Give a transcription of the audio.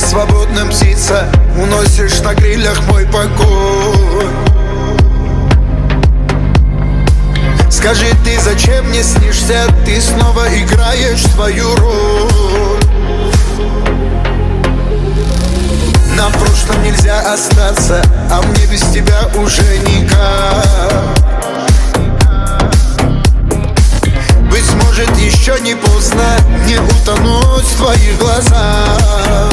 свободная птица, уносишь на крыльях мой покой. Скажи ты, зачем мне снишься? Ты снова играешь свою роль. На прошлом нельзя остаться, а мне без тебя уже никак. Быть может, еще не поздно не утонуть в твоих глазах.